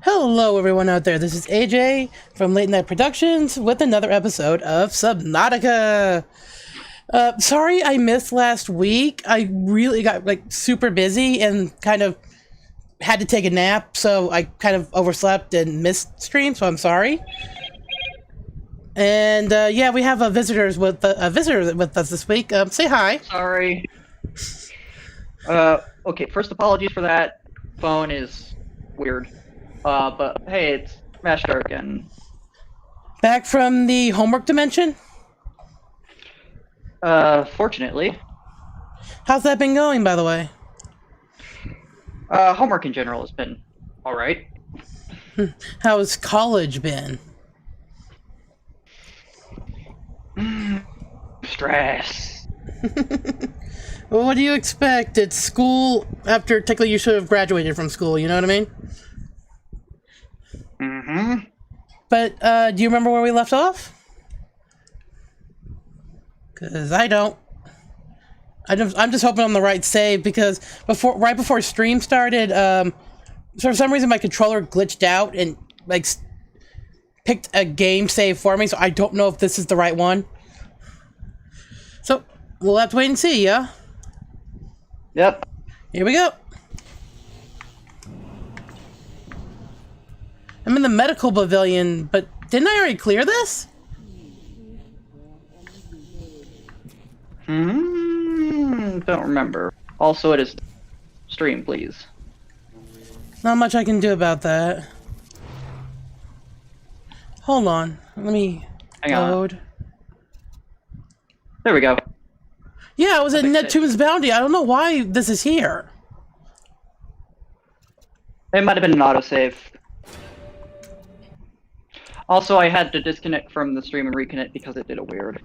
Hello, everyone out there. This is AJ from Late Night Productions with another episode of Subnautica. Sorry I missed last week. I really got super busy and kind of had to take a nap, so I kind of overslept and missed stream. So I'm sorry. And yeah, we have a visitor with us this week. Say hi. Sorry. Okay, first apologies for that. Phone is weird. But hey, it's Bioshock again. Back from the homework dimension. Fortunately. How's that been going, by the way? Homework in general has been alright. How's college been? Stress. Well, what do you expect? It's school after technically you should have graduated from school, you know what I mean? Mm-hmm. But, do you remember where we left off? Because I don't. I'm just hoping I'm the right save, because right before stream started, for some reason my controller glitched out and, picked a game save for me, so I don't know if this is the right one. So, we'll have to wait and see, yeah? Yep. Here we go. I'm in the medical pavilion, but didn't I already clear this? Don't remember. Also, it is stream, please. Not much I can do about that. Hold on. Let me load. There we go. Yeah, I was at Neptune's Bounty. I don't know why this is here. It might have been an autosave. Also, I had to disconnect from the stream and reconnect because it did a weird.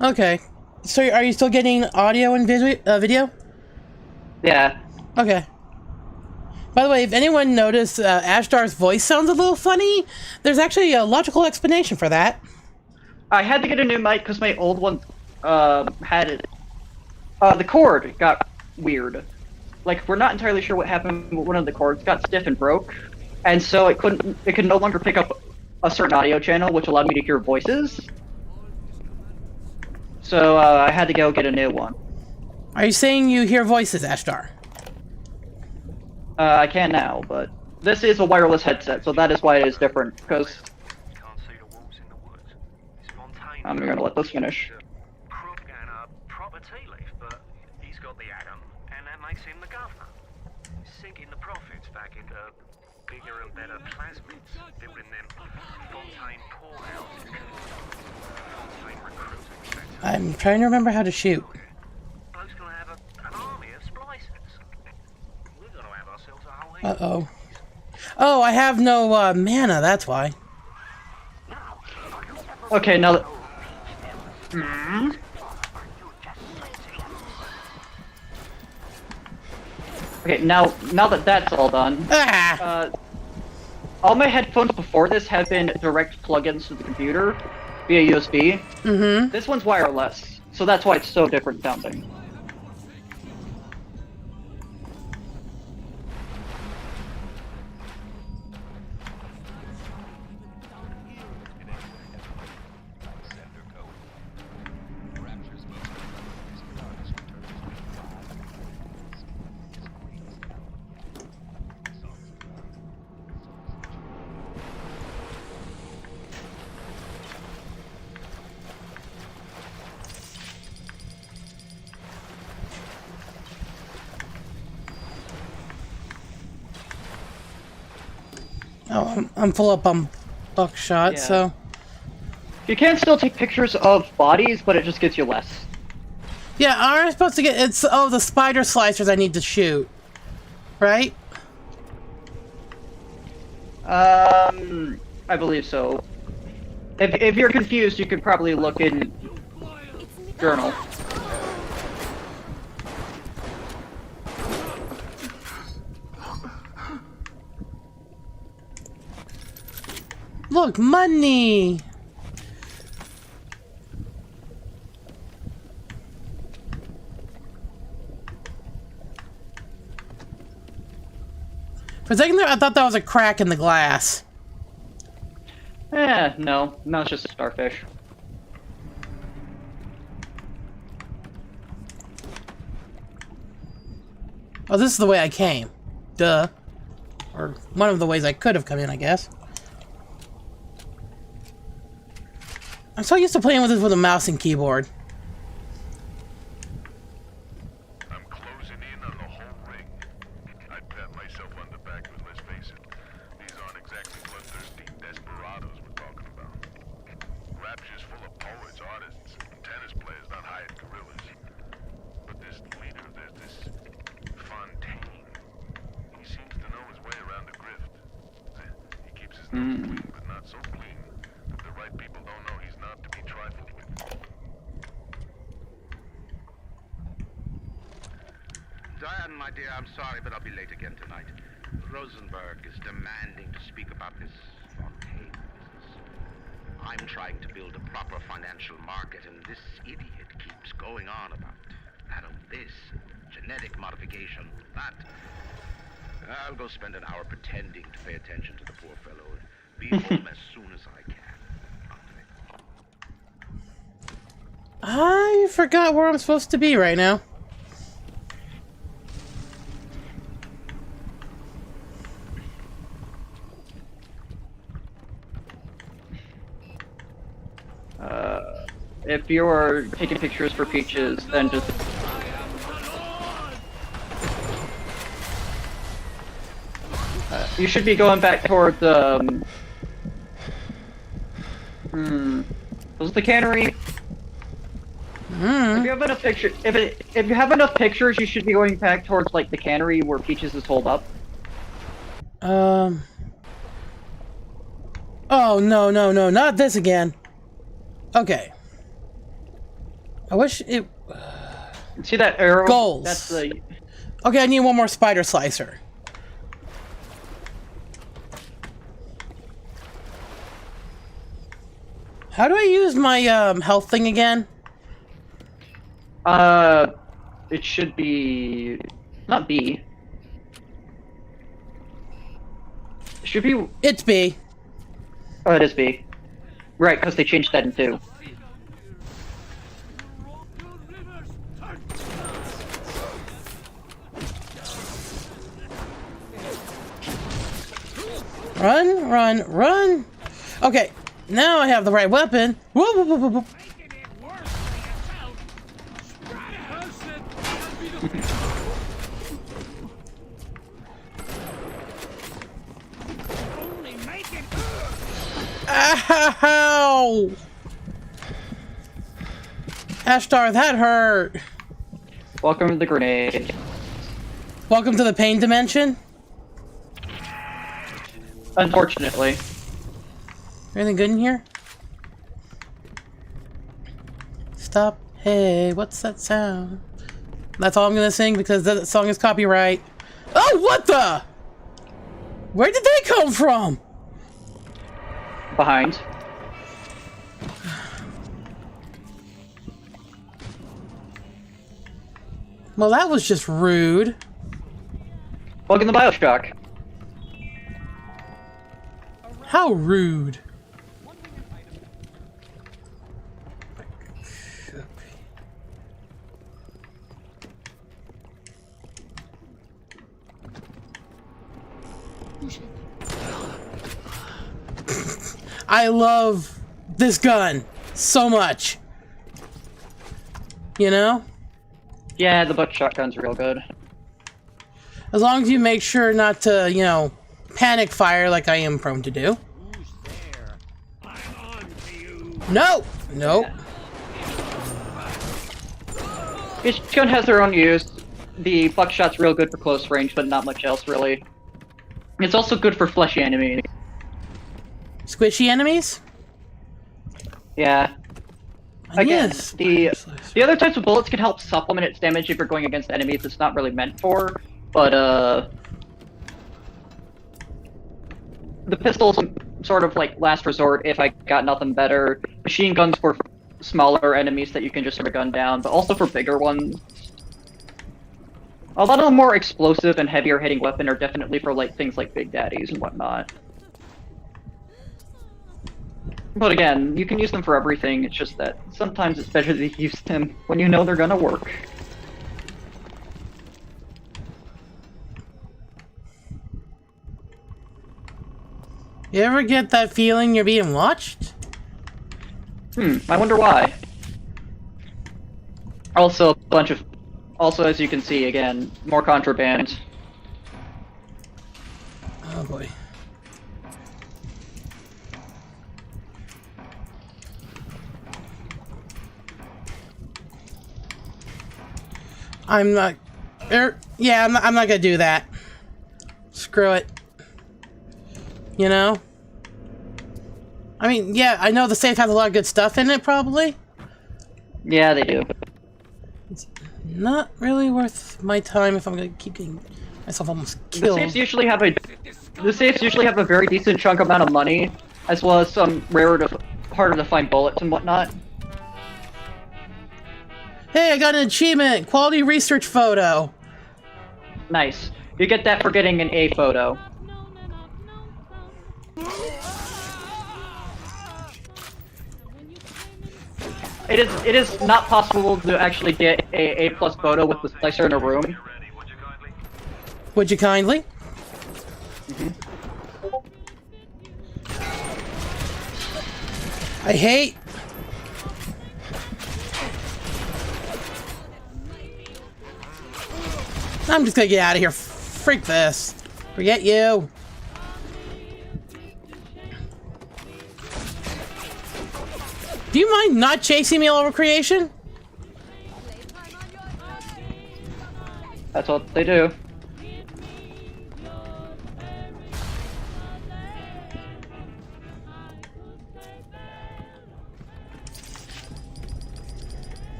Okay. So are you still getting audio and video? Yeah. Okay. By the way, if anyone noticed Ashtar's voice sounds a little funny, there's actually a logical explanation for that. I had to get a new mic because my old one had it. The cord got weird. Like, we're not entirely sure what happened, but one of the cords got stiff and broke, and so it could no longer pick up a certain audio channel, which allowed me to hear voices. So I had to go get a new one. Are you saying you hear voices, Ashtar? I can now, but this is a wireless headset, so that is why it is different, because I'm gonna let this finish. Proper tea leaf, but he's got the atom, and that makes him the governor. Sinking the profits back into bigger and better plasmids, building them Fontaine poorhouses, Fontaine recruiting centres. I'm trying to remember how to shoot. Bloke's gonna have an army of splicers. We're gonna have ourselves a whole heap. Uh-oh. Oh, I have no mana, that's why. Okay, now that... Okay, now that that's all done, all my headphones before this have been direct plugins to the computer via USB. Mm-hmm. This one's wireless, so that's why it's so different sounding. Oh, I'm full up on buckshot, so... You can still take pictures of bodies, but it just gets you less. Yeah, aren't I supposed to get... It's... Oh, the spider slicers I need to shoot. Right? I believe so. If you're confused, you could probably look in journal. Look, money! For For a second there, I thought that was a crack in the glass. No, it's just a starfish. Oh, this is the way I came. Duh. Or one of the ways I could have come in, I guess. I'm so used to playing with this with a mouse and keyboard. I'm closing in on the whole ring. I'd pat myself on the back, but let's face it, these aren't exactly bloodthirsty desperados we're talking about. Rapture's full of poets, artists, and tennis players, not hired gorillas. But this leader, there's this Fontaine. He seems to know his way around the grift. He keeps his nose clean, but not so clean that the right people don't know he's not to be trifled with. Diane, my dear, I'm sorry, but I'll be late again tonight. Rosenberg is demanding to speak about this Fontaine business. I'm trying to build a proper financial market, and this idiot keeps going on about nano this, genetic modification, that. I'll go spend an hour pretending to pay attention to the poor fellow and be home as soon as I can. I forgot where I'm supposed to be right now. If you're taking pictures for Peaches, then just... you should be going back towards, was it the cannery? If you have enough if you have enough pictures, you should be going back towards, like, the cannery where Peaches is holed up. Oh, no, not this again. Okay. I wish it... See that arrow? Goals. That's the... Okay, I need one more spider slicer. How do I use my, health thing again? It should be... not B. It should be... It's B. Oh, it is B. Right, because they changed that in 2. Run! Okay, now I have the right weapon. Whoa, whoa, whoa, whoa, whoa. Ow! Ashtar, that hurt. Welcome to the grenade. Welcome to the pain dimension. Unfortunately. Anything good in here? Stop. Hey, what's that sound? That's all I'm gonna sing because that song is copyright. Oh, what the? Where did they come from? Behind. Well, that was just rude. Welcome to Bioshock. How rude. I love this gun so much. You know? Yeah, the buckshot gun's real good. As long as you make sure not to, you know, panic fire like I am prone to do. No! Nope. Each gun has their own use. The buckshot's real good for close range, but not much else, really. It's also good for fleshy enemies. Squishy enemies? Yeah. Again, Yes. the other types of bullets can help supplement its damage if you're going against enemies it's not really meant for, but the pistol's sort of like last resort if I got nothing better. Machine guns for smaller enemies that you can just sort of gun down, but also for bigger ones. A lot of the more explosive and heavier hitting weapons are definitely for like things like Big Daddies and whatnot. But again, you can use them for everything, it's just that sometimes it's better to use them when you know they're gonna work. You ever get that feeling you're being watched? I wonder why. Also, a bunch of... Also, as you can see, again, more contraband. Oh boy. I'm not... yeah, I'm not gonna do that. Screw it. You know? I mean, yeah, I know the safe has a lot of good stuff in it, probably. Yeah, they do. It's not really worth my time if I'm gonna keep getting myself almost The killed. safes usually have a very decent chunk amount of money, as well as some harder to find bullets and whatnot. Hey, I got an achievement! Quality research photo! Nice. You get that for getting an A photo. It is not possible to actually get a A+ photo with the slicer in a room. Would you kindly? I hate... I'm just gonna get out of here. Freak this. Forget you. Do you mind not chasing me all over creation? That's what they do.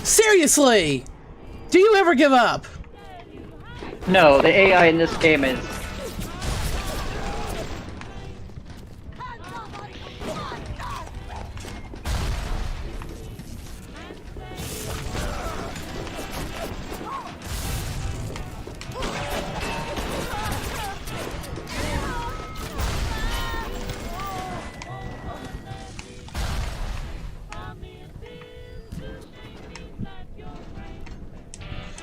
Seriously! Do you ever give up? No, the AI in this game is...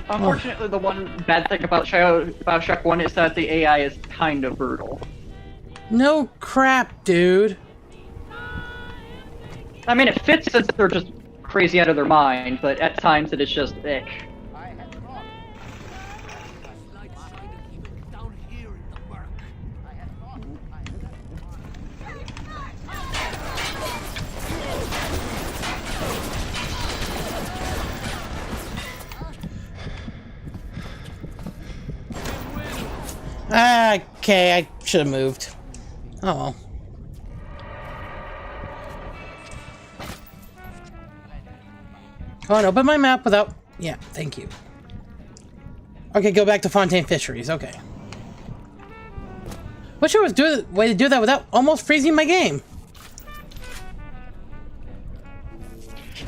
Unfortunately, the one bad thing about Bioshock 1 is that the AI is kind of brutal. No crap, dude. I mean, it fits since they're just crazy out of their mind, but at times it is just ick. Okay, I should have moved. Oh well. Come on, open my map without... Yeah, thank you. Okay, go back to Fontaine Fisheries, okay. Wish there was a way to do that without almost freezing my game.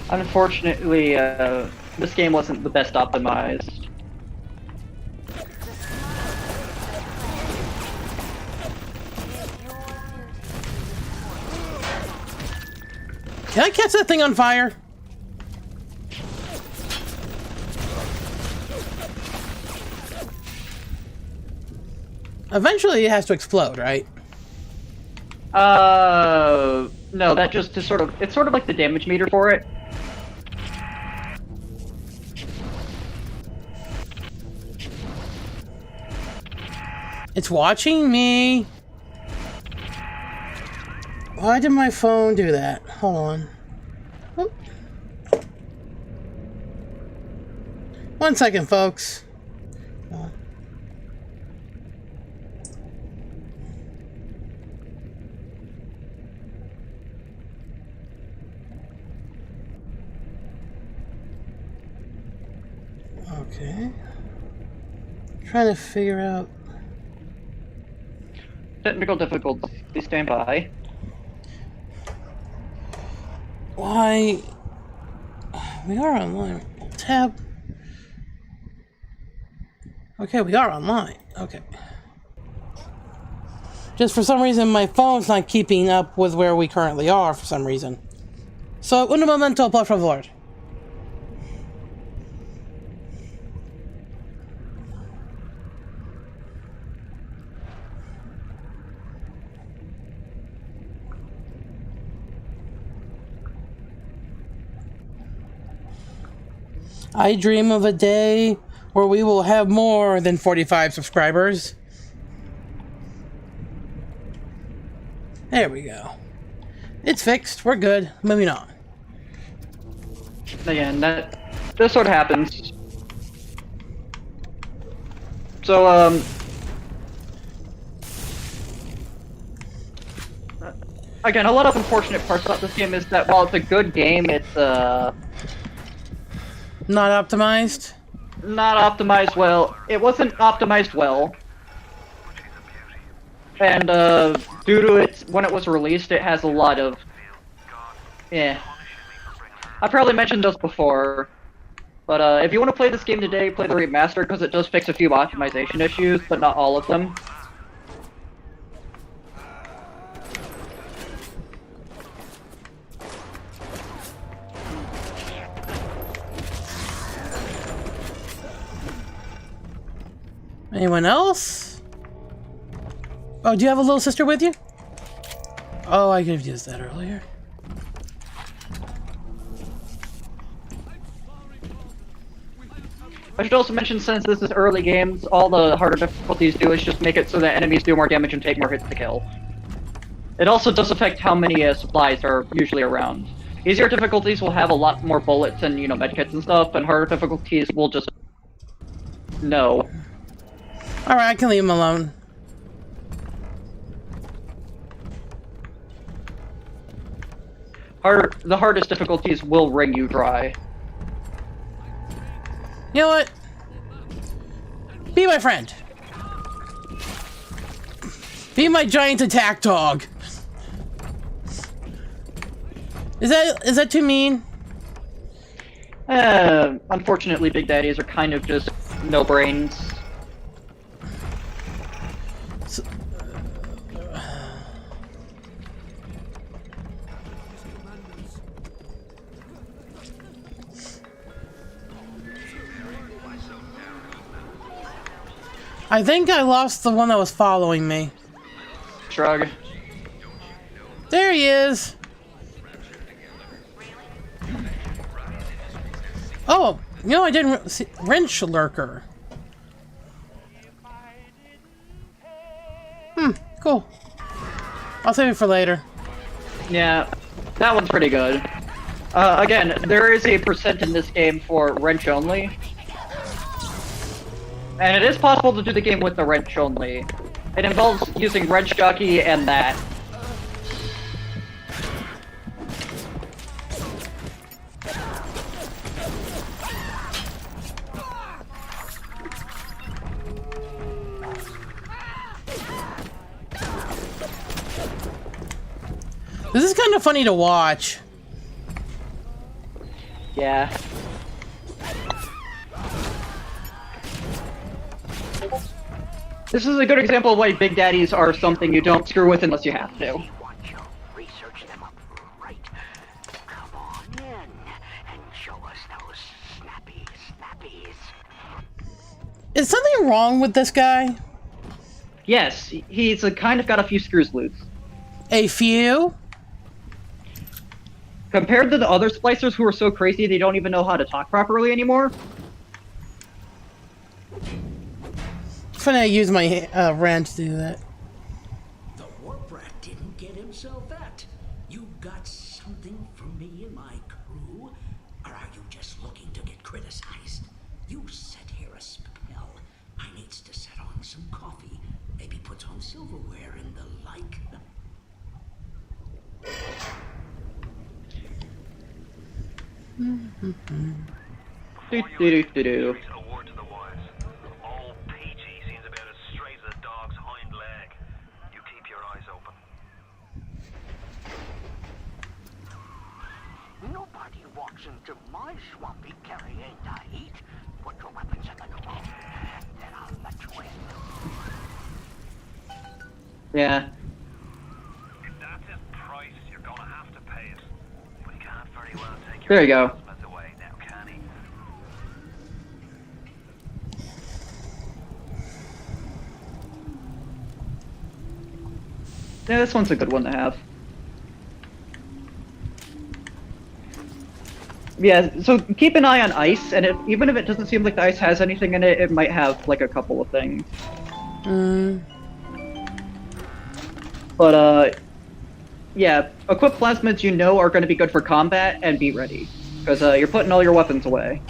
Unfortunately, this game wasn't the best optimized. Can I catch that thing on fire? Eventually it has to explode, right? No, that just is sort of... It's sort of like the damage meter for it. It's watching me. Why did my phone do that? Hold on. Oop. 1 second, folks. Okay. Trying to figure out... Technical difficulties, please stand by. Why... We are online. Tab. Okay, we are online. Okay. Just for some reason, my phone's not keeping up with where we currently are for some reason. So, un momento, por favor. I dream of a day where we will have more than 45 subscribers. There we go. It's fixed. We're good. Moving on. Again, this sort of happens. So, again, a lot of unfortunate parts about this game is that while it's a good game, it's, Not optimized? not optimized well. It wasn't optimized well. And, due to when it was released, it has a lot of... I probably mentioned this before, but, if you want to play this game today, play the remaster, because it does fix a few optimization issues, but not all of them. Anyone else? Oh, do you have a little sister with you? Oh, I could have used that earlier. I should also mention, since this is early games, all the harder difficulties do is just make it so that enemies do more damage and take more hits to kill. It also does affect how many supplies are usually around. Easier difficulties will have a lot more bullets and, medkits and stuff, and harder difficulties will just... No. Alright, I can leave him alone. The hardest difficulties will wring you dry. You know what? Be my friend. Be my giant attack dog. Is that too mean? Unfortunately, Big Daddies are kind of just no brains. I think I lost the one that was following me. Shrug. There he is. Oh, I didn't see Wrench Lurker. Cool. I'll save it for later. Yeah, that one's pretty good. Again, there is a percent in this game for wrench only. And it is possible to do the game with the wrench only. It involves using wrench jockey and that. This is kind of funny to watch. Yeah. This is a good example of why Big Daddies are something you don't screw with unless you have to. Research them up right. Come on in and show us those snappies. Is something wrong with this guy? Yes, he's kind of got a few screws loose. A few? Compared to the other splicers who are so crazy they don't even know how to talk properly anymore. I'm gonna use my wrench to do that. The warp rat didn't get himself at. You got something for me and my crew? Or are you just looking to get criticized? You set here a spell. I needs to set on some coffee. Maybe put on silverware and the like. Do-do-do-do-do. Nobody walks into my swampy carrying to eat. Put your weapons in the door. Then I'll Yeah. If that's his price, you're gonna have to pay it. But he can't very well take your There you go. plasmas away now, can he? Yeah, this one's a good one to have. Yeah, so keep an eye on ice, and even if it doesn't seem like the ice has anything in it, it might have, like, a couple of things. But, yeah, equip plasmids you know are going to be good for combat, and be ready. Because, you're putting all your weapons away.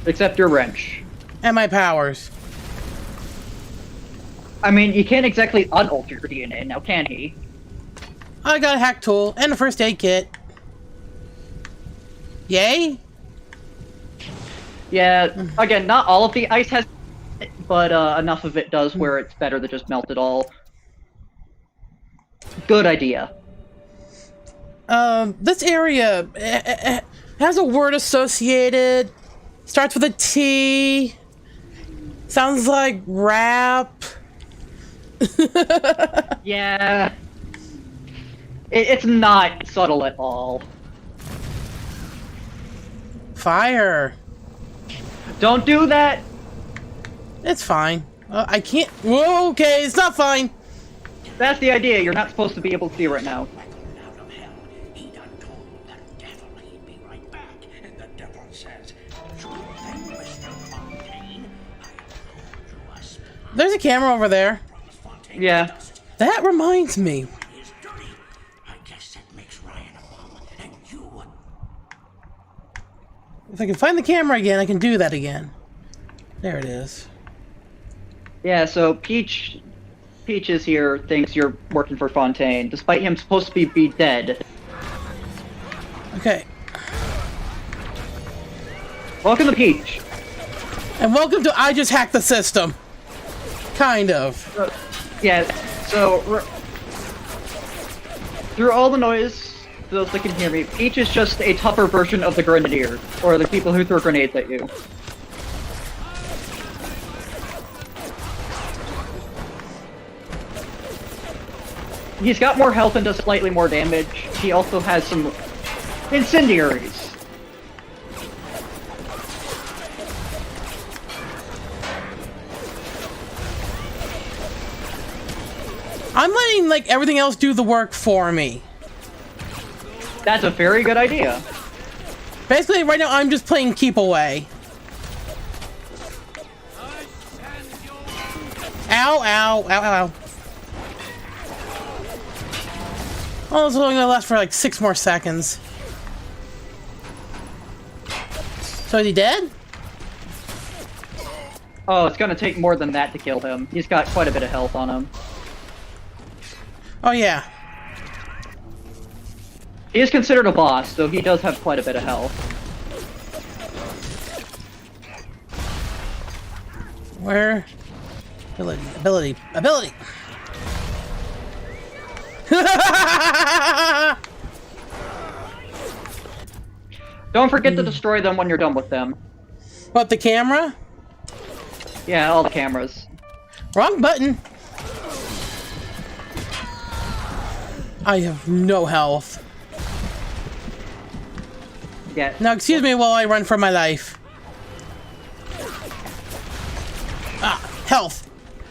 Except your wrench. And my powers. I mean, you can't exactly unalter your DNA now, can he? I got a hack tool and a first aid kit. Yay? Yeah, again, not all of the ice has it, but enough of it does where it's better to just melt it all. Good idea. This area has a word associated. Starts with a T. Sounds like rap. Yeah. It's not subtle at all. Fire. Don't do that! It's fine. I can't. Whoa, okay, it's not fine. That's the idea, you're not supposed to be able to see right now. Out of hell, he done told the devil he'd be right back, and the devil says, "Sure thing, Mr. Fontaine. I told you a spy There's a camera over there. promised Fontaine Yeah. dust That reminds me. is dirty. I guess that makes Ryan a bum, and you would." If I can find the camera again, I can do that again. There it is. Yeah, so Peach is here, thinks you're working for Fontaine, despite him supposed to be dead. Okay. Welcome to Peach. And welcome to I Just Hacked the System. Kind of. Yeah, so through all the noise, for those that can hear me, Peach is just a tougher version of the Grenadier, or the people who throw grenades at you. He's got more health and does slightly more damage. He also has some incendiaries. I'm letting, like, everything else do the work for me. That's a very good idea. Basically, right now, I'm just playing keep away. Ow, ow, ow, ow, ow. Oh, it's only gonna last for like 6 more seconds. So is he dead? Oh, it's gonna take more than that to kill him. He's got quite a bit of health on him. Oh yeah. He is considered a boss, so he does have quite a bit of health. Where? Ability. Don't forget to destroy them when you're done with them. What, the camera? Yeah, all the cameras. Wrong button. I have no health. Yeah. Now, excuse me while I run for my life. Ah, health.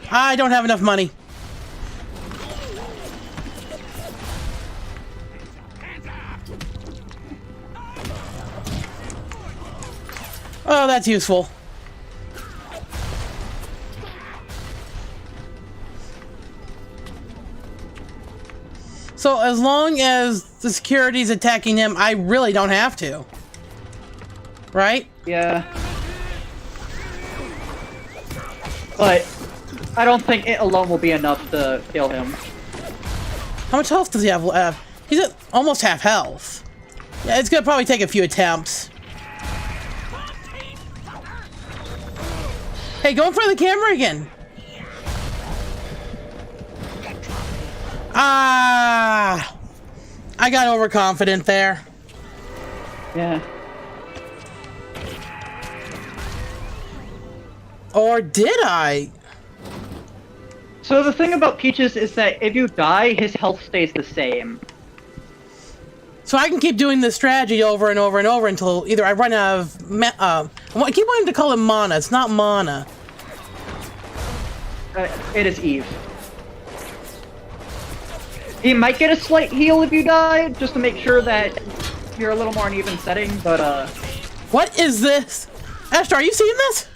I don't have enough money. Oh, that's useful. So as long as the security's attacking him, I really don't have to. Right? Yeah. But I don't think it alone will be enough to kill him. How much health does he have? He's at almost half health. Yeah, it's gonna probably take a few attempts. Hey, go in front of the camera again. Ah, I got overconfident there. Yeah. Or did I? So the thing about Peaches is that if you die, his health stays the same. So I can keep doing this strategy over and over and over until either I run out of... I keep wanting to call it mana. It's not mana. It is Eve. He might get a slight heal if you die, just to make sure that you're a little more uneven setting, but What is this? Ashtar, are you seeing this?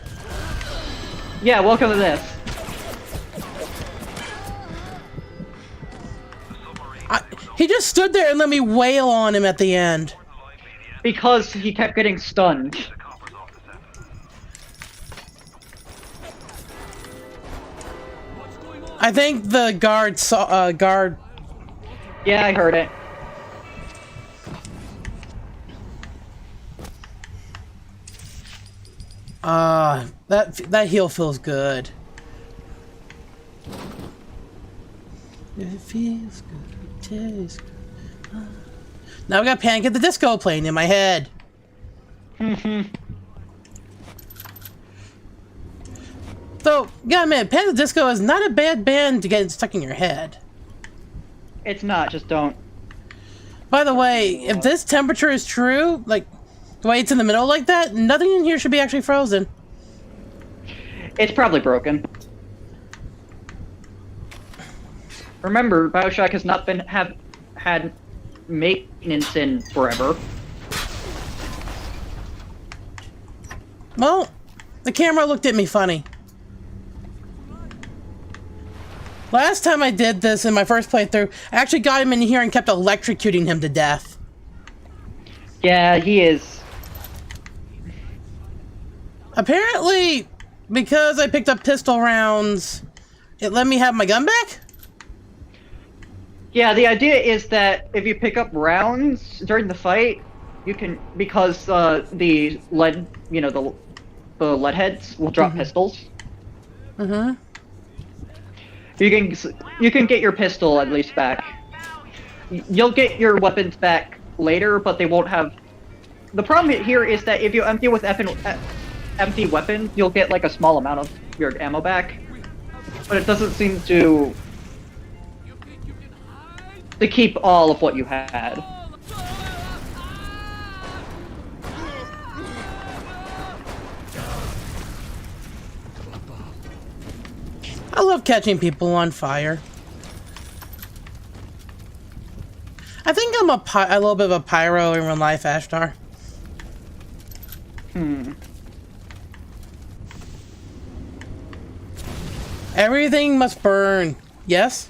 yeah, welcome to this. He just stood there and let me wail on him at the end. Because he kept getting stunned. I think the guard saw, Yeah, I heard it. that heal feels good. It feels good, it tastes good. Now I got Panic at the Disco playing in my head. So, yeah, man, Panic at the Disco is not a bad band to get stuck in your head. It's not, just don't. By the way, if this temperature is true, like, the way it's in the middle like that, nothing in here should be actually frozen. It's probably broken. Remember, Bioshock has not had maintenance in forever. Well, the camera looked at me funny. Last time I did this in my first playthrough, I actually got him in here and kept electrocuting him to death. Yeah, he is. Apparently, because I picked up pistol rounds, it let me have my gun back? Yeah, the idea is that if you pick up rounds during the fight, you can, because the lead, you know, the lead heads will drop pistols. Mm-hmm. You can get your pistol at least back. You'll get your weapons back later, but they won't have. The problem here is that if you empty with empty weapons, you'll get like a small amount of your ammo back, but it doesn't seem to keep all of what you had. I love catching people on fire. I think I'm a little bit of a pyro in real life, Ashtar. Everything must burn. Yes?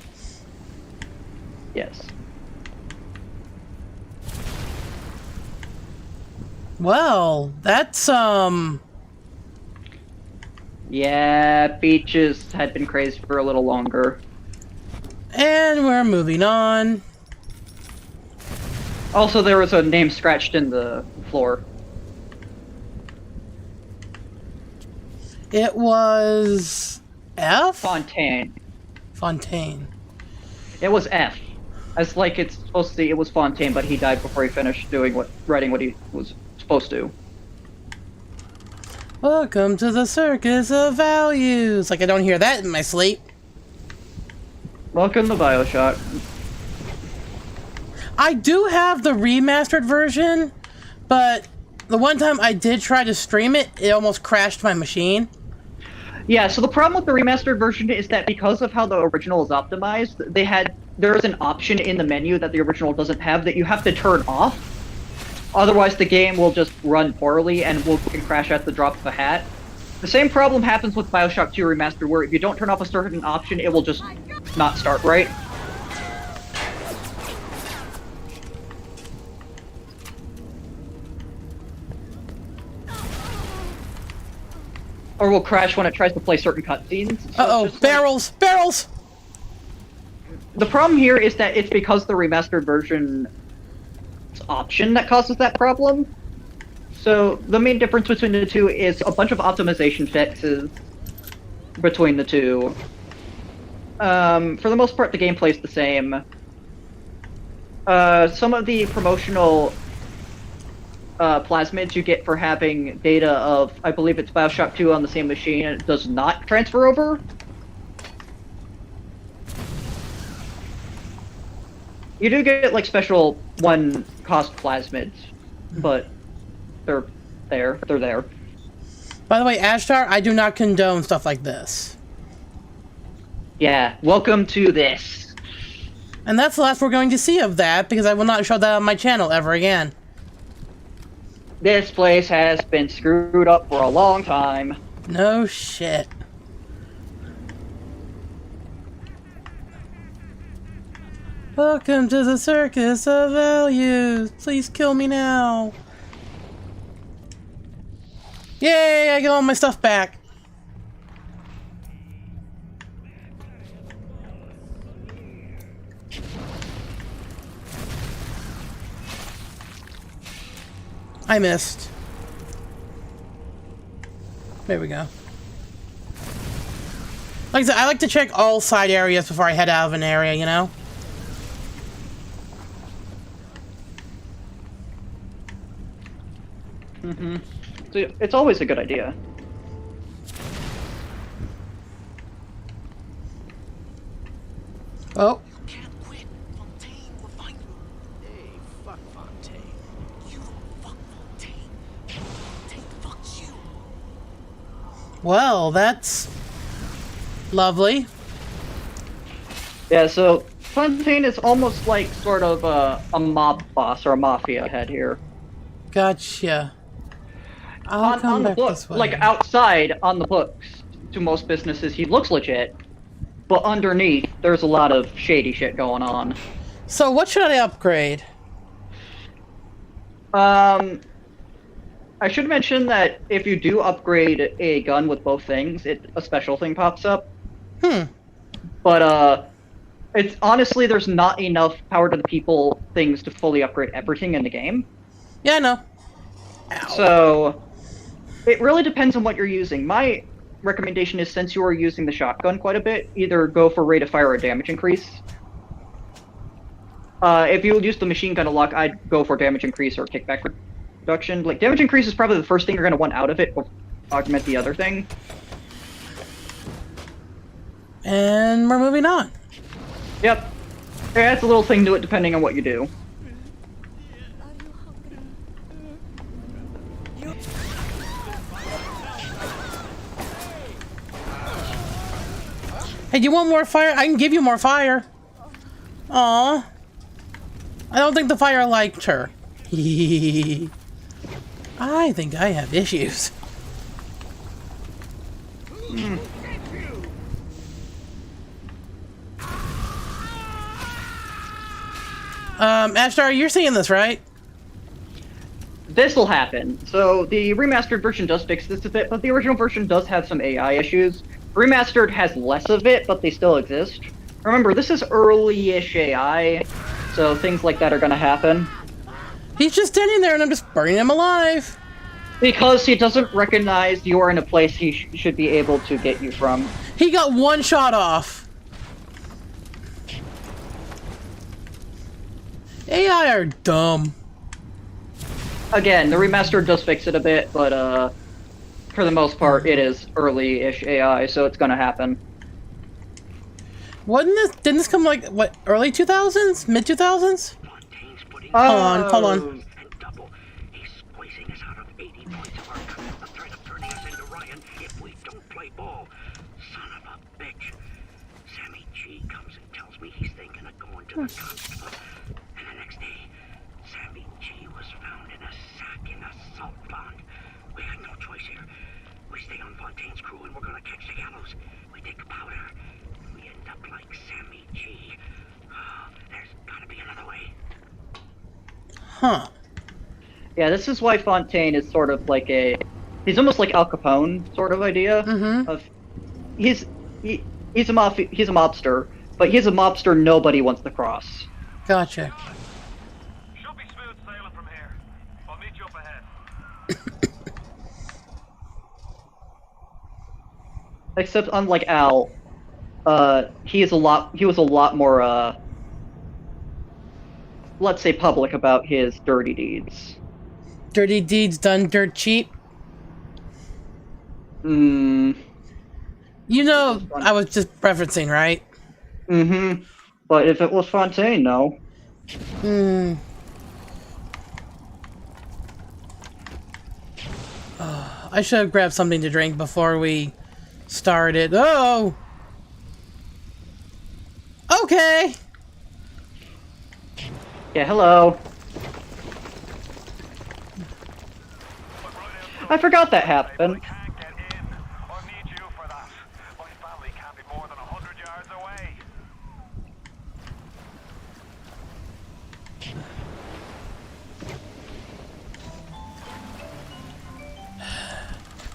Yes. Well, that's, Yeah, Beaches had been crazed for a little longer. And we're moving on. Also, there was a name scratched in the floor. It was... F? Fontaine. Fontaine. It was F. As like it's supposed to be, it was Fontaine, but he died before he finished writing what he was supposed to. Welcome to the circus of values. Like I don't hear that in my sleep. Welcome to Bioshock. I do have the remastered version, but the one time I did try to stream it, it almost crashed my machine. Yeah, so the problem with the remastered version is that because of how the original is optimized, there is an option in the menu that the original doesn't have that you have to turn off. Otherwise, the game will just run poorly and can crash at the drop of a hat. The same problem happens with Bioshock 2 Remastered, where if you don't turn off a certain option, it will just not start right. Or will crash when it tries to play certain cutscenes. So Uh-oh, barrels! Barrels! The problem here is that it's because the remastered version option that causes that problem. So the main difference between the two is a bunch of optimization fixes between the two. For the most part, the gameplay is the same. Some of the promotional plasmids you get for having data of, I believe it's Bioshock 2 on the same machine, and it does not transfer over. You do get like special one-cost plasmids, but they're there. They're there. By the way, Ashtar, I do not condone stuff like this. Yeah, welcome to this. And that's the last we're going to see of that, because I will not show that on my channel ever again. This place has been screwed up for a long time. No shit. Welcome to the circus of values. Please kill me now. Yay, I get all my stuff back. I missed. There we go. Like I said, I like to check all side areas before I head out of an area, you know? Mm-hmm. So it's always a good idea. Oh. Can't quit. Fontaine will find you. Hey, fuck Fontaine. You don't fuck Fontaine. Fontaine fucks you. Well, that's lovely. Yeah, so Fontaine is almost like sort of a mob boss or a mafia head here. Gotcha. I'll come On the back book, this way. like outside on the books, to most businesses, he looks legit, but underneath, there's a lot of shady shit going on. So what should I upgrade? I should mention that if you do upgrade a gun with both things, a special thing pops up. But it's honestly, there's not enough power to the people things to fully upgrade everything in the game. Yeah, I know. So it really depends on what you're using. My recommendation is, since you are using the shotgun quite a bit, either go for rate of fire or damage increase. If you use the machine gun a lot, I'd go for damage increase or kickback reduction. Like, damage increase is probably the first thing you're going to want out of it, or augment the other thing. And we're moving on. Yep. It adds a little thing to it depending on what you do. Hey, do you want more fire? I can give you more fire. Aw. I don't think the fire liked her. I think I have issues. Ashtar, you're seeing this, right? This'll happen. So the remastered version does fix this a bit, but the original version does have some AI issues. Remastered has less of it, but they still exist. Remember, this is early-ish AI, so things like that are gonna happen. He's just standing there and I'm just burning him alive. Because he doesn't recognize you're in a place he should be able to get you from. He got one shot off. AI are dumb. Again, the remaster does fix it a bit, but for the most part, it is early-ish AI, so it's gonna happen. Didn't this come like, what, early 2000s? Mid 2000s? Hold on. And double. He's squeezing us out of 80 points of our gun, the threat of turning us into Ryan if we don't play ball. Son of a bitch. Sammy G comes and tells me he's thinking of going to the constable. And the next day, Sammy G was found in a sack in a salt pond. We had no choice here. We stay on Fontaine's crew and we're gonna catch the gallows. We take powder. We end up like Sammy G. Oh, there's gotta be another way. Huh. Yeah, this is why Fontaine is sort of like he's almost like Al Capone sort of idea. Of he's a mobster, but he's a mobster nobody wants to cross. Gotcha. Should be smooth sailing from here. I'll meet you up ahead. Except unlike Al, he was a lot more let's say public about his dirty deeds. Dirty deeds done dirt cheap. You know, I was just referencing, right? But if it was Fontaine, no. I should have grabbed something to drink before we started. Oh! Okay! Yeah, hello. I forgot that happened. I can't get in. I need you for that. My family can't be more than 100 yards away.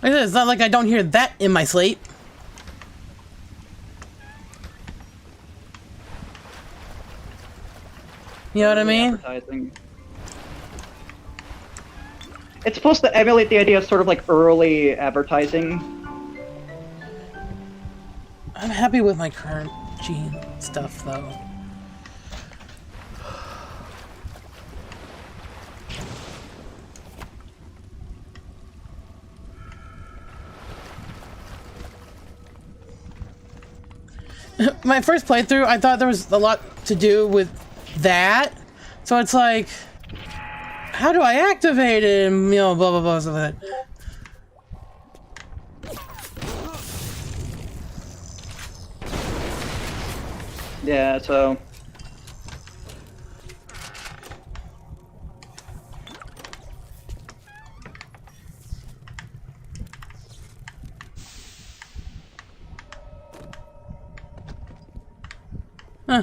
Like I said, it's not like I don't hear that in my sleep. You know what I mean? Advertising. It's supposed to emulate the idea of sort of like early advertising. I'm happy with my current gene stuff, though. My first playthrough, I thought there was a lot to do with that. So it's like, how do I activate it? And, you know, blah, blah, blah, blah. Yeah, so... Huh.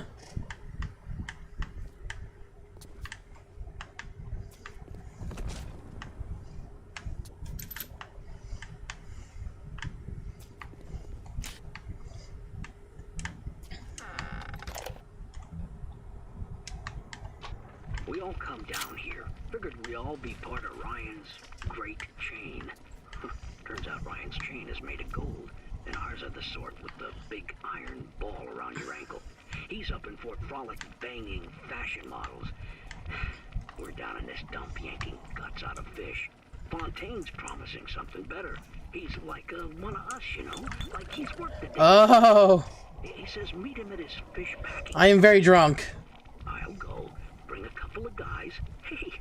We all come down here. Figured we all be part of Ryan's great chain. Turns out Ryan's chain is made of gold, and ours are the sort with the big iron ball around your ankle. He's up in Fort Frolic banging fashion models. We're down in this dump yanking guts out of fish. Fontaine's promising something better. He's like one of us, you know? Like he's worked the day. Oh, He says meet him at his fish packing. I am very drunk. I'll go. Bring a couple of guys. Hey,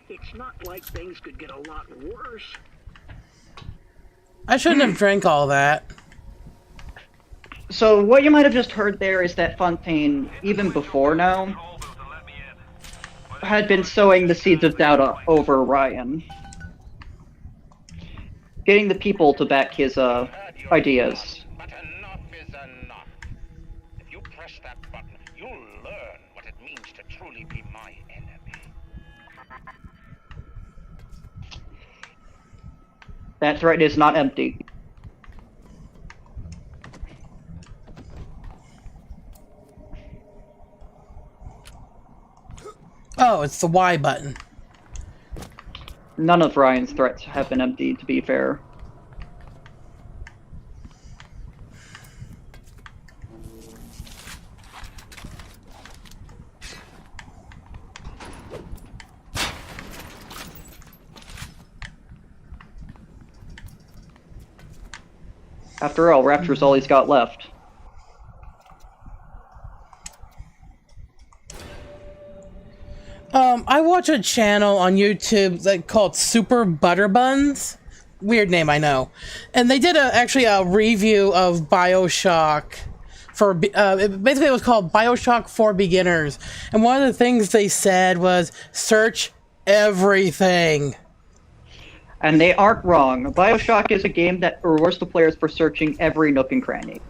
it's not like things could get a lot worse. I shouldn't have drank all that. So what you might have just heard there is that Fontaine, even before now, had been sowing the seeds of doubt over Ryan. Getting the people to back his ideas. But enough is enough. If you press that button, you'll learn what it means to truly be my enemy. That threat is not empty. Oh, it's the Y button. None of Ryan's threats have been empty, to be fair. After all, Rapture's all he's got left. I watch a channel on YouTube that called Super Butter Buns. Weird name, I know. And they did actually a review of Bioshock for basically it was called Bioshock for Beginners. And one of the things they said was search everything. And they aren't wrong. Bioshock is a game that rewards the players for searching every nook and cranny.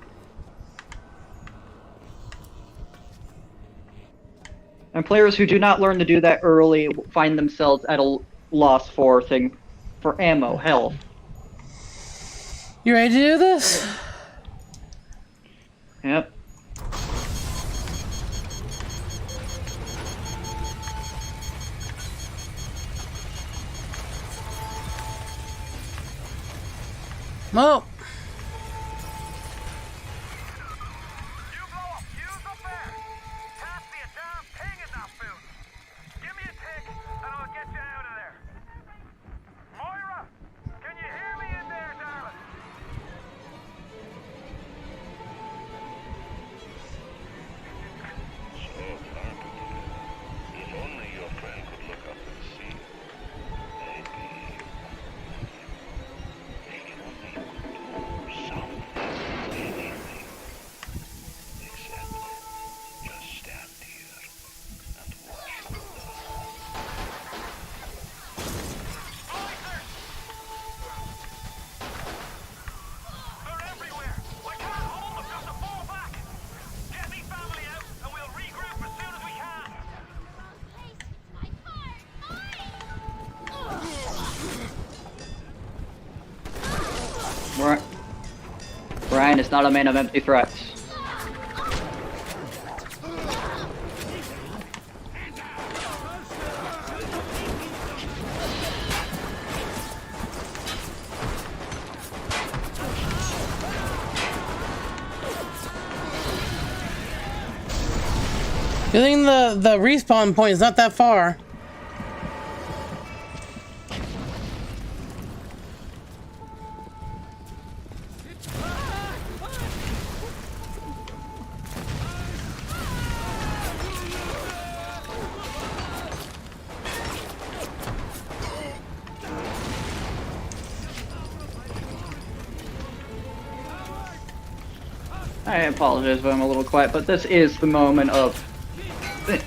And players who do not learn to do that early find themselves at a loss for ammo, health. You ready to do this? Yep. Well, You blow a fuse up there? Pass me a damn ping in that fuse. Give me a tick, and I'll get you out of there. Moira, can you hear me in there, darling? So complicated. Ryan is not a man of empty threats. Good thing the respawn point is not that far. I apologize if I'm a little quiet, but this is the moment of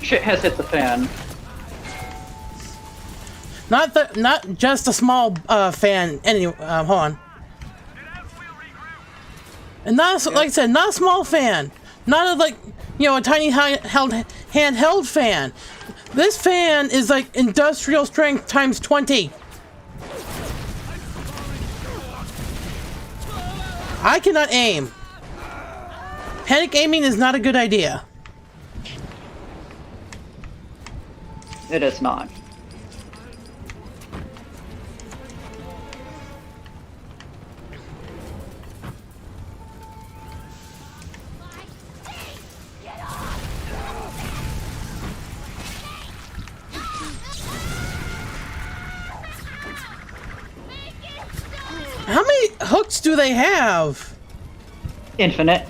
shit has hit the fan. Not just a small fan. Anyway, hold on. And not like I said, not a small fan. Not a, like, you know, a tiny handheld fan. This fan is like industrial strength times 20. I cannot aim. Panic aiming is not a good idea. It is not. How many hooks do they have? Infinite.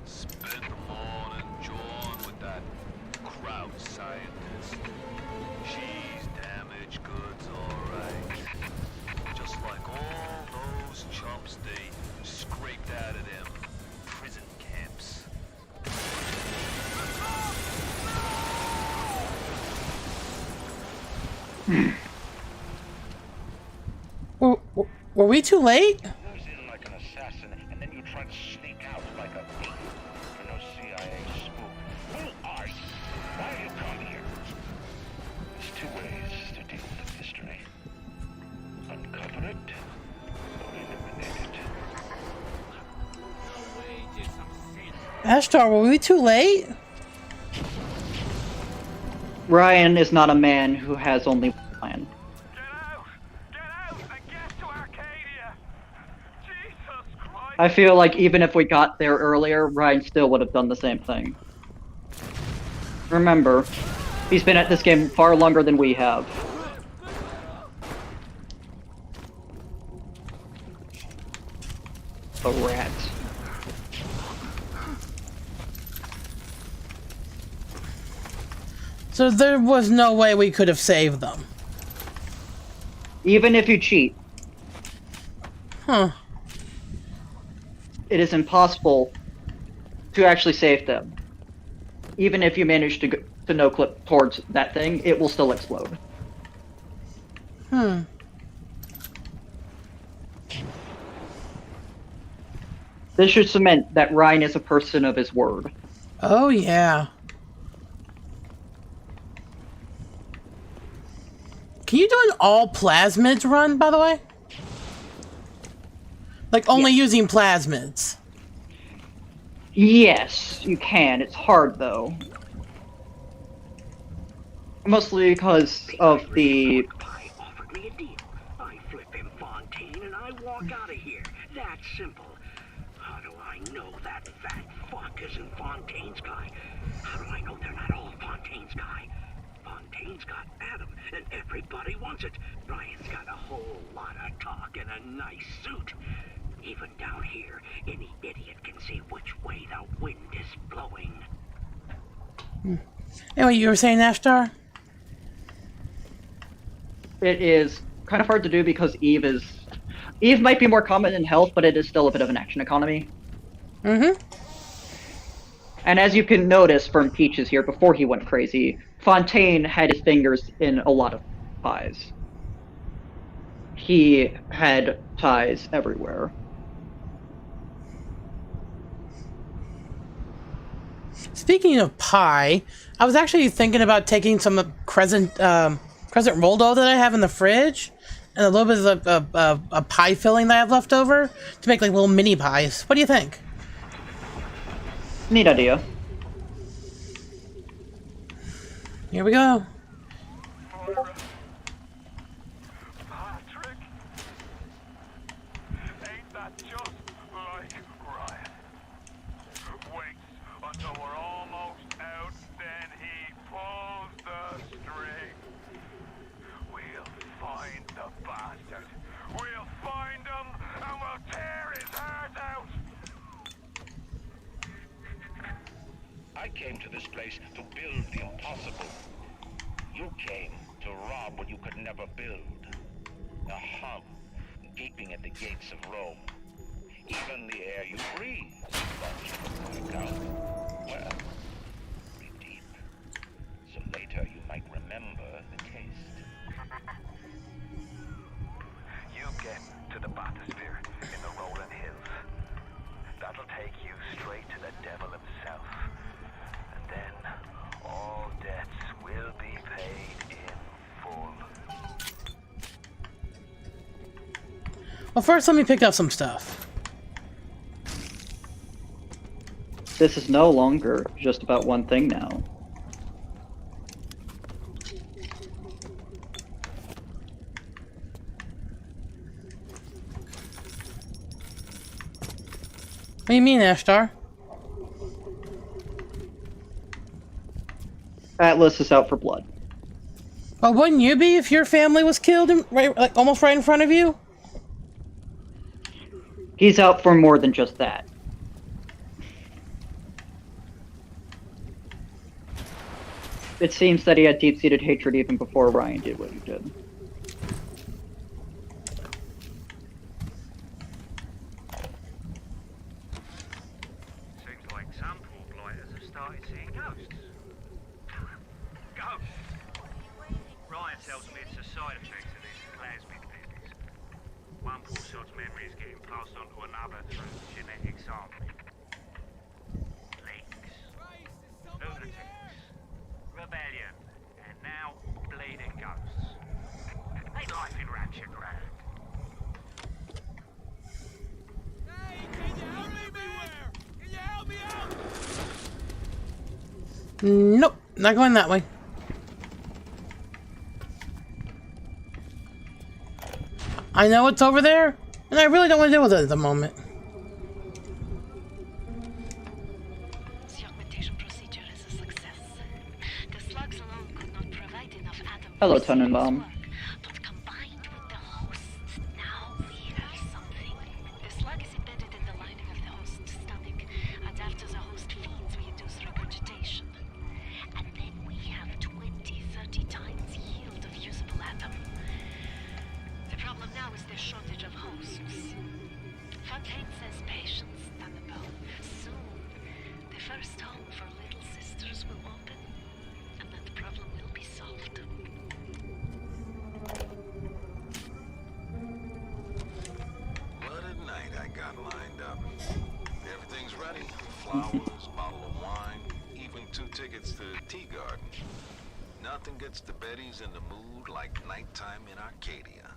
Spend the morning jawing with that crowd scientist. She's damaged goods, alright. Just like all those chumps they scraped out of them prison camps. Were we too late? Who's in like an assassin, and then you try to sneak out like a thief? You're no CIA spook. Who are you? Why do you come here? There's two ways to deal with a mystery. Uncover it, or eliminate it. Ashtar, were we too late? Ryan is not a man who has only one plan. Get out and get to Arcadia. Jesus Christ. I feel like even if we got there earlier, Ryan still would have done the same thing. Remember, he's been at this game far longer than we have. The rat. So there was no way we could have saved them. Even if you cheat, Huh. it is impossible to actually save them. Even if you manage to no-clip towards that thing, it will still explode. This should cement that Ryan is a person of his word. Oh, yeah. Can you do an all plasmids run, by the way? Like, only using plasmids. Yes, you can. It's hard, though. Mostly because of the... Guy offered me a deal. I flip him Fontaine and I walk out of here. That simple. How do I know that fat fuck isn't Fontaine's guy? How do I know they're not all Fontaine's guy? Fontaine's got Adam, and everybody wants it. Ryan's got a whole lot of talk and a nice suit. Even down here, any idiot can see which way the wind is blowing. Anyway, you were saying, Ashtar? It is kind of hard to do because Eve might be more common in health, but it is still a bit of an action economy. Mm-hmm. And as you can notice from Peaches here, before he went crazy, Fontaine had his fingers in a lot of pies. He had ties everywhere. Speaking of pie, I was actually thinking about taking some crescent roll dough that I have in the fridge and a little bit of a pie filling that I have left over to make like little mini pies. What do you think? Neat idea. Here we go. Patrick? Ain't that just like Ryan? Waits until we're almost out, then he pulls the string. We'll find the bastard. We'll find him and we'll tear his heart out. I came to this place to build the impossible. You came to rob what you could never build. A hub gaping at the gates of Rome. Even the air you breathe is function of account. Well, breathe deep. So later you might remember the taste. You get to the bathysphere in the rolling hills. That'll take you straight to the devil himself. And then all debts will be paid in full. Well, first let me pick up some stuff. This is no longer just about one thing now. What do you mean, Ashtar? Atlas is out for blood. Well, wouldn't you be if your family was killed like almost right in front of you? He's out for more than just that. It seems that he had deep-seated hatred even before Ryan did what he did. Seems like some poor blighters have started seeing ghosts. Ghosts? Ryan tells me it's a side effect of this plasmid business. One poor sod's memory is getting passed on to another through genetic sampling. Leaks, lunatics, rebellion, and now bleeding ghosts. Ain't life in Ratchet Grand? Nope, not going that way. I know it's over there, and I really don't want to deal with it at the moment. The augmentation procedure is a success. The slugs alone could not provide enough atoms. Hello, Tannenbaum. But combined with the hosts, now we have something. The slug is embedded in the lining of the host's stomach, and after the host feeds, we induce regurgitation. And then we have 20-30 times the yield of usable atom. The problem now is the shortage of hosts. Fontaine says patience, Tannenbaum. Soon, the first home for little sisters will open, and then the problem will be solved. What a night I got lined up. Everything's ready. Flowers, bottle of wine, even 2 tickets to the tea garden. Nothing gets the Bettys in the mood like nighttime in Arcadia.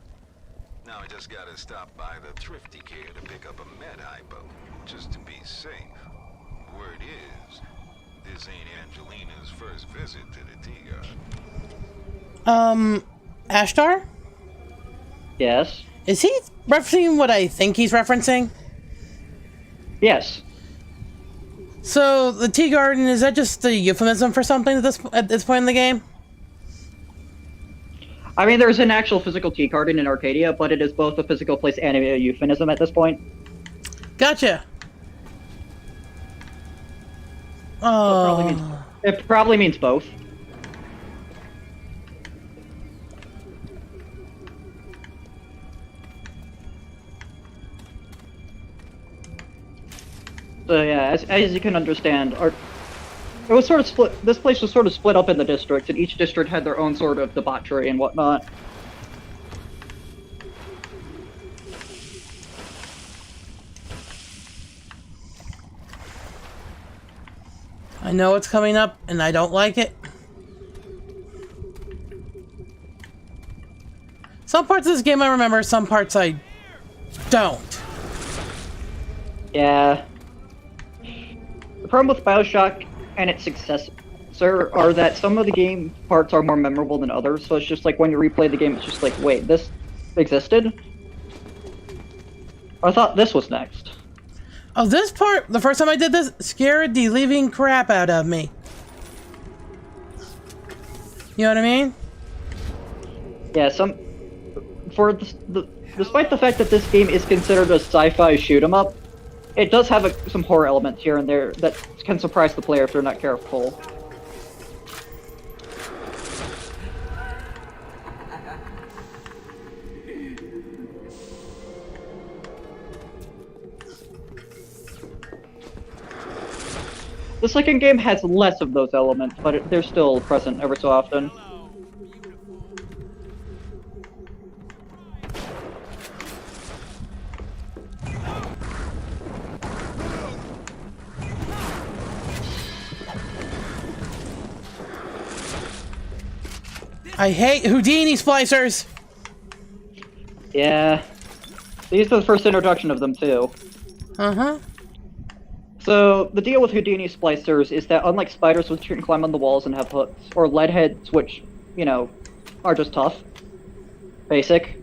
Now I just gotta stop by the Thrifty Care to pick up a med hypo, just to be safe. Word is, this ain't Angelina's first visit to the tea garden. Ashtar? Yes? Is he referencing what I think he's referencing? Yes. So, the tea garden, is that just a euphemism for something at this point in the game? I mean, there's an actual physical tea garden in Arcadia, but it is both a physical place and a euphemism at this point. Gotcha. Oh. It probably means both. So yeah, as you can understand, it was sort of split. This place was sort of split up in the districts, and each district had their own sort of debauchery and whatnot. I know what's coming up, and I don't like it. Some parts of this game I remember, some parts I don't. Yeah. The problem with Bioshock and its successor are that some of the game parts are more memorable than others, so it's just like when you replay the game, it's just like, wait, this existed? I thought this was next. Oh, this part, the first time I did this, scared the living crap out of me. You know what I mean? Yeah, despite the fact that this game is considered a sci-fi shoot-'em-up, it does have some horror elements here and there that can surprise the player if they're not careful. The second game has less of those elements, but they're still present ever so often. I hate Houdini splicers! Yeah. These are the first introduction of them, too. Uh-huh. So, the deal with Houdini splicers is that unlike spiders which can climb on the walls and have hooks, or lead heads which, you know, are just tough, basic,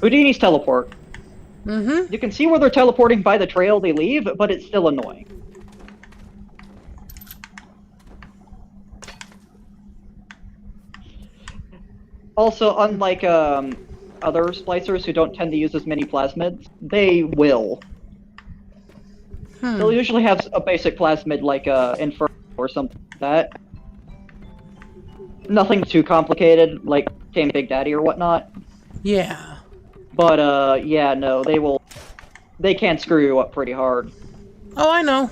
Houdinis teleport. Mm-hmm. You can see where they're teleporting by the trail they leave, but it's still annoying. Also, unlike other splicers who don't tend to use as many plasmids, they will. They'll usually have a basic plasmid like Inferno or something like that. Nothing too complicated, like Tame Big Daddy or whatnot. Yeah. But yeah, no, they can screw you up pretty hard. Oh, I know.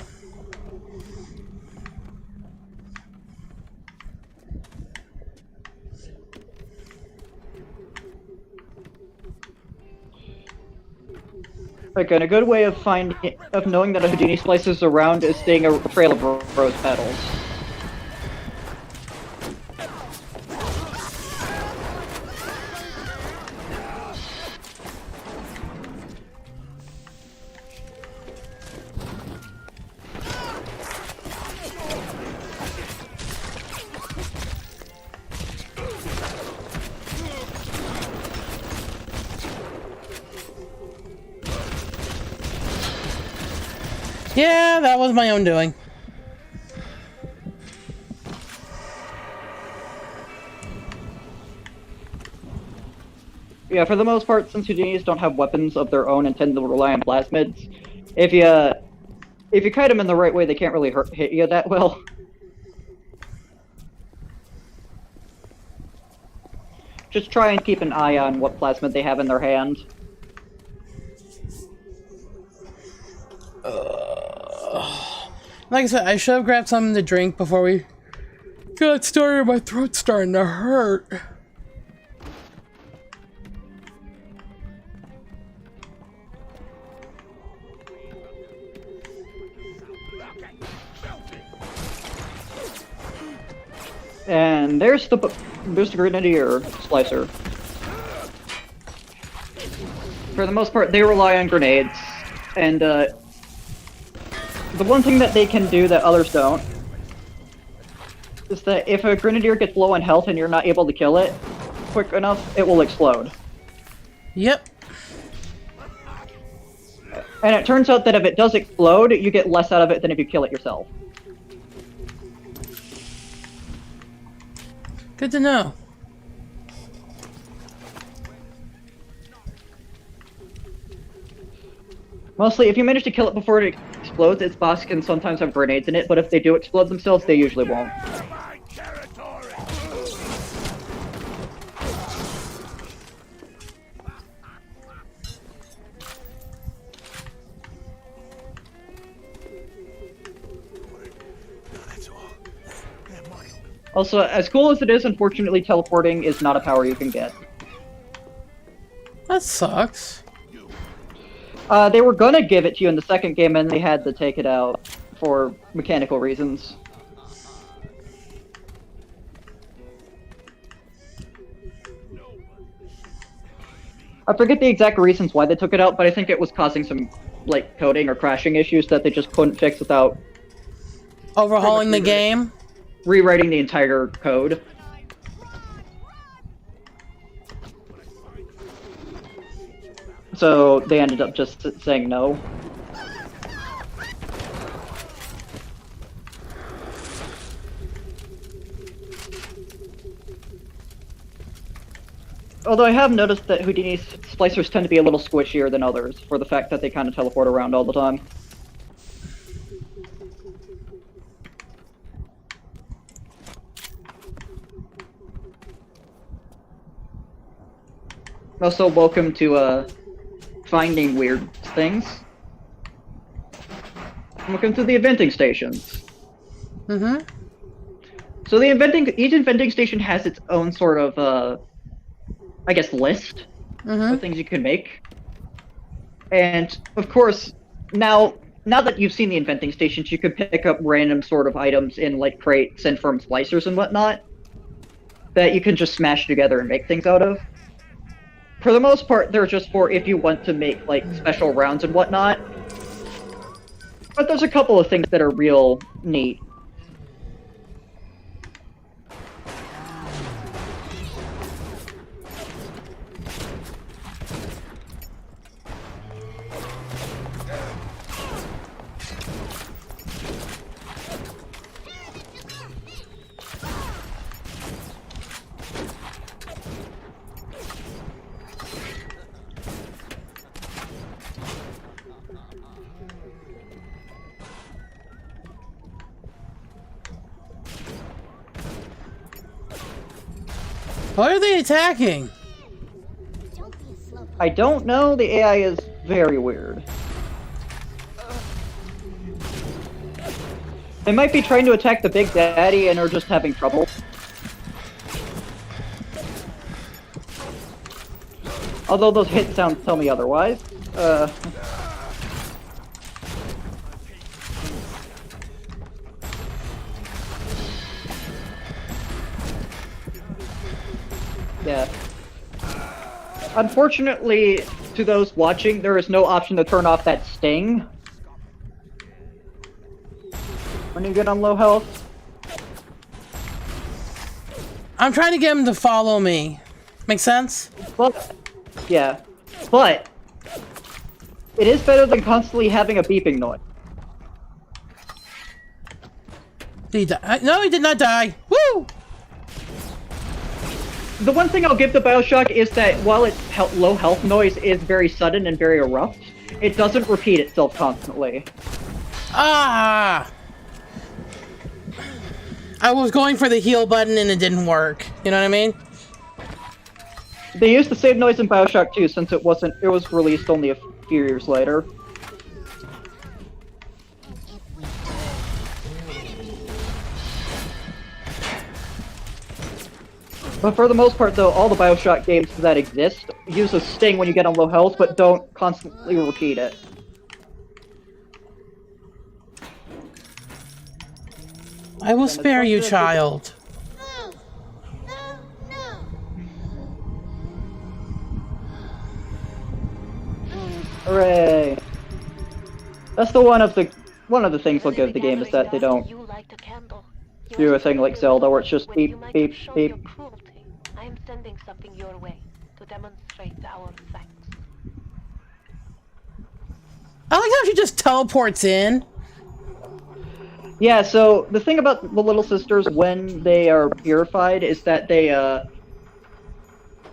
Again, a good way of knowing that a Houdini splice is around is seeing a trail of rose petals. Yeah, that was my own doing. Yeah, for the most part, since Houdinis don't have weapons of their own and tend to rely on plasmids, if you kite them in the right way, they can't really hit you that well. Just try and keep an eye on what plasmid they have in their hand. Like I said, I should have grabbed something to drink before we got started. My throat's starting to hurt. And there's the Grenadier Slicer. For the most part, they rely on grenades, and the one thing that they can do that others don't is that if a Grenadier gets low on health and you're not able to kill it quick enough, it will explode. Yep. And it turns out that if it does explode, you get less out of it than if you kill it yourself. Good to know. Mostly, if you manage to kill it before it explodes, its boss can sometimes have grenades in it, but if they do explode themselves, they usually won't. Also, as cool as it is, unfortunately, teleporting is not a power you can get. That sucks. They were gonna give it to you in the second game, and they had to take it out for mechanical reasons. I forget the exact reasons why they took it out, but I think it was causing some, like, coding or crashing issues that they just couldn't fix without Overhauling the game? rewriting the entire code. So they ended up just saying no. Although I have noticed that Houdini's splicers tend to be a little squishier than others, for the fact that they kind of teleport around all the time. Also, welcome to, finding weird things. Welcome to the inventing stations. Mm-hmm. So each inventing station has its own sort of, I guess, list of things you can make. And, of course, now that you've seen the inventing stations, you could pick up random sort of items in, like, crates and from splicers and whatnot that you can just smash together and make things out of. For the most part, they're just for if you want to make, like, special rounds and whatnot. But there's a couple of things that are real neat. Why are they attacking? I don't know, the AI is very weird. They might be trying to attack the Big Daddy and are just having trouble. Although those hit sounds tell me otherwise. Yeah. Unfortunately, to those watching, there is no option to turn off that sting when you get on low health. I'm trying to get him to follow me. Make sense? But, yeah. But, it is better than constantly having a beeping noise. Did he die? No, he did not die. Woo! The one thing I'll give to Bioshock is that while its low health noise is very sudden and very abrupt, it doesn't repeat itself constantly. Ah! I was going for the heal button and it didn't work. You know what I mean? They used the same noise in Bioshock 2 since it was released only a few years later. But for the most part, though, all the Bioshock games that exist use a sting when you get on low health, but don't constantly repeat it. I will spare you, child. Hooray! That's one of the things I'll give the game is that they don't do a thing like Zelda where it's just beep, beep, beep. I am sending something your way to demonstrate our facts. I like how she just teleports in. Yeah, so the thing about the Little Sisters when they are purified is that they,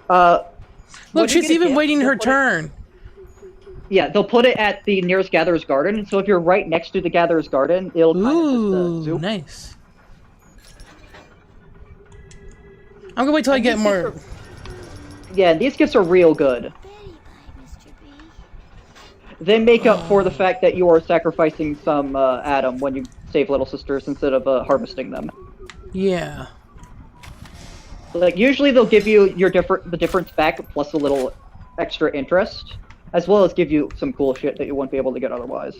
Look, she's even waiting her turn. Yeah, they'll put it at the nearest Gatherer's Garden, so if you're right next to the Gatherer's Garden, it'll kind of just, zoom. Nice. I'm gonna wait till I get more... Yeah, these gifts are real good. They make up for the fact that you are sacrificing some Adam when you save Little Sisters instead of harvesting them. Yeah. Like, usually they'll give you the difference back plus a little extra interest, as well as give you some cool shit that you won't be able to get otherwise.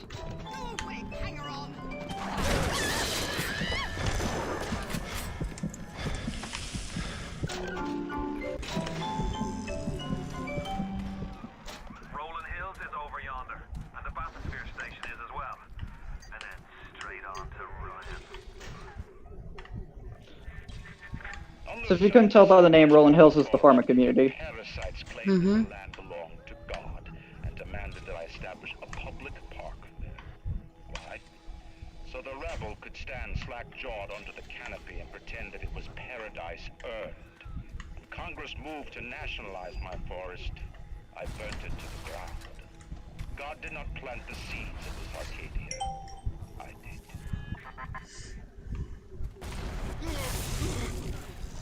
So if you couldn't tell by the name, Rolling Hills is the farming community. Parasites claimed that the land belonged to God and demanded that I establish a public park there. Why? So the rabble could stand slack-jawed under the canopy and pretend that it was paradise earned. When Congress moved to nationalize my forest, I burnt it to the ground. God did not plant the seeds of this Arcadia. I did.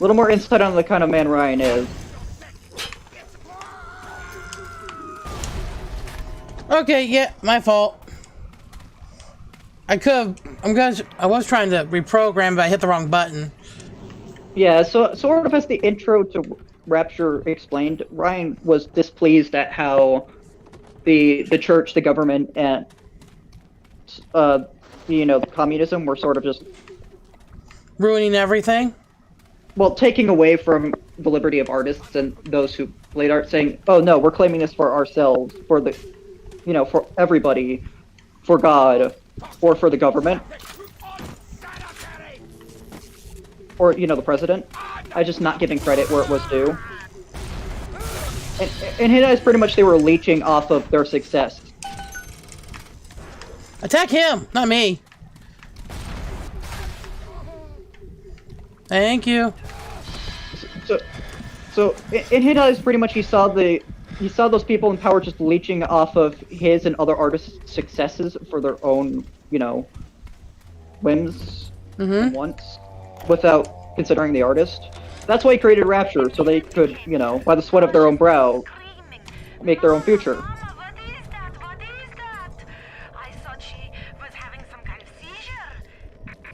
A little more insight on the kind of man Ryan is. Okay, yeah, my fault. I was trying to reprogram, but I hit the wrong button. Yeah, so sort of as the intro to Rapture explained, Ryan was displeased at how the church, the government, and communism were sort of just Ruining everything? well, taking away from the liberty of artists and those who played art, saying, "Oh no, we're claiming this for ourselves, for the, for everybody, for God, or for the government, or the president." I just not giving credit where it was due. And his eyes, pretty much, they were leeching off of their success. Attack him, not me. Thank you. So in his eyes, pretty much, he saw those people in power just leeching off of his and other artists' successes for their own, whims and wants, without considering the artist. That's why he created Rapture, so they could, by the sweat of their own brow, make their own future. What is that? What is that? I thought she was having some kind of seizure.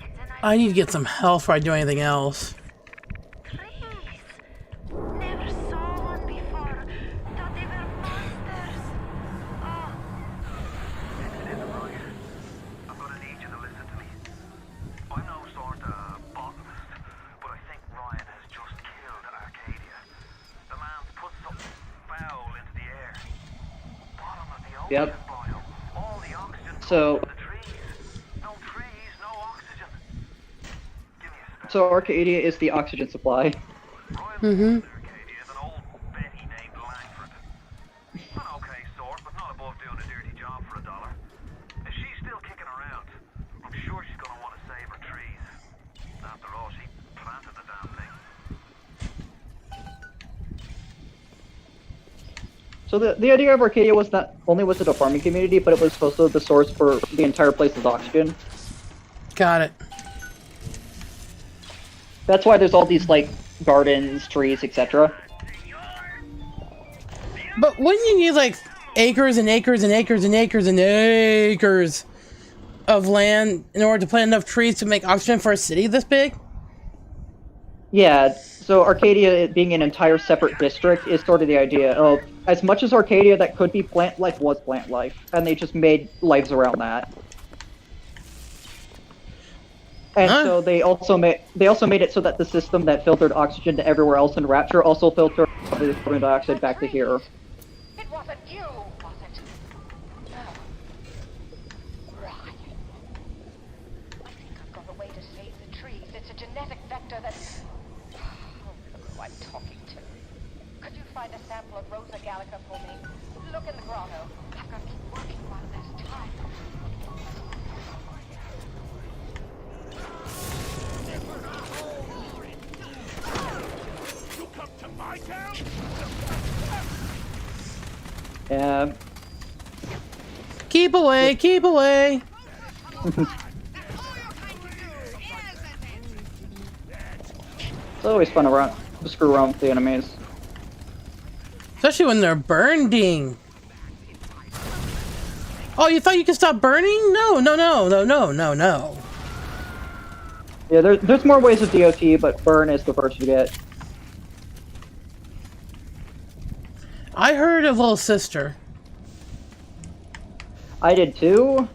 And then I need to get some health before I do anything else. trees. Never saw one before. Thought they were monsters. Oh. I'm gonna need you to listen to me. I'm no sort of botanist, but I think Ryan has just killed Arcadia. The man's put something foul into the air. Bottom of the ocean, Yep. boil. All the oxygen So- from the trees. No trees, no oxygen. Give me a sec. So Arcadia is the oxygen supply. Ryan Arcadia is an old Betty named Langford. An okay sort, but not above doing a dirty job for $1. If she's still kicking around, I'm sure she's gonna want to save her trees. After all, she planted the damn thing. So the idea of Arcadia was not only was it a farming community, but it was also the source for the entire place's oxygen. Got it. That's why there's all these, gardens, trees, etc. But wouldn't you need, acres and acres and acres and acres and acres of land in order to plant enough trees to make oxygen for a city this big? Yeah, so Arcadia it being an entire separate district is sort of the idea of, as much as Arcadia that could be plant life was plant life, and they just made lives around that. And so they also made it so that the system that filtered oxygen to everywhere else in Rapture also filtered the carbon dioxide back to here. It wasn't you, was it? No. Ryan. I think I've got a way to save the trees. It's a genetic vector that... Oh, who I'm talking to. Could you find a sample of Rosa gallica for me? Look in the grotto. I've got to keep working while there's time. Yeah. Keep away, keep away. It's always fun to screw around with the enemies. Especially when they're burning. Oh, you thought you could stop burning? No, no, no, no, no, no, no. Yeah, there's more ways of DOT, but burn is the first to get. I heard of Little Sister. I did too.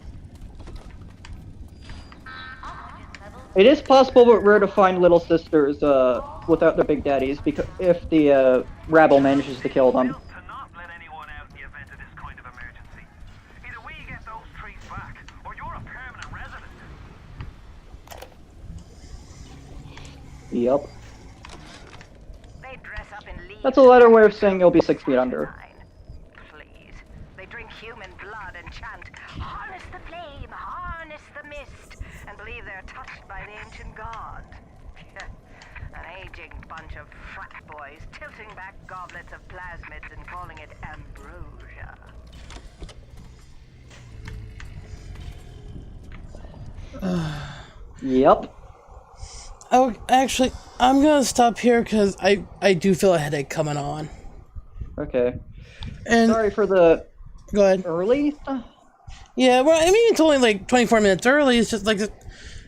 It is possible but rare to find little sisters without their big daddies, because if the rabble manages to kill them. To not let anyone out in the event of this kind of emergency. Either we get those trees back, or you're a permanent resident. Yep. That's a better way of saying you'll be 6 feet under. Please. They drink human blood and chant, harness the flame, harness the mist, and believe they're touched by the ancient god. An aging bunch of frat boys tilting back goblets of plasmids and calling it ambrosia. Yep. Oh, actually, I'm gonna stop here because I do feel a headache coming on. Okay. And Sorry for the go ahead. early. Yeah, well, I mean, it's only like 24 minutes early. It's just like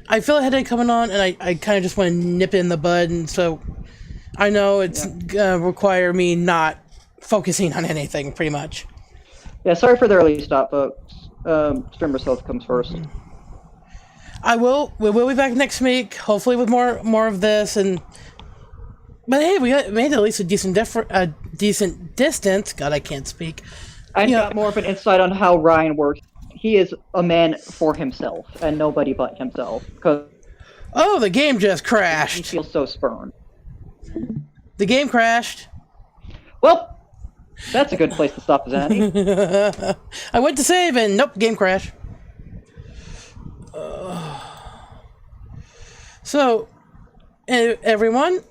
I feel a headache coming on, and I kind of just want to nip it in the bud, and so I know it's gonna require me not focusing on anything, pretty much. Yeah, sorry for the early stop, folks. Streamer's health comes first. We will be back next week, hopefully with more of this, but hey, we made at least a decent distance. God, I can't speak. I got more of an insight on how Ryan works. He is a man for himself and nobody but himself. Because oh, the game just he crashed. feels so spurned. The game crashed. Well, that's a good place to stop, Zanny. I went to save and nope, game crash. So, everyone,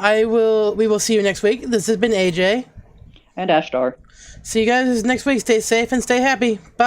we will see you next week. This has been AJ And Ashtar. See you guys next week. Stay safe and stay happy. Bye.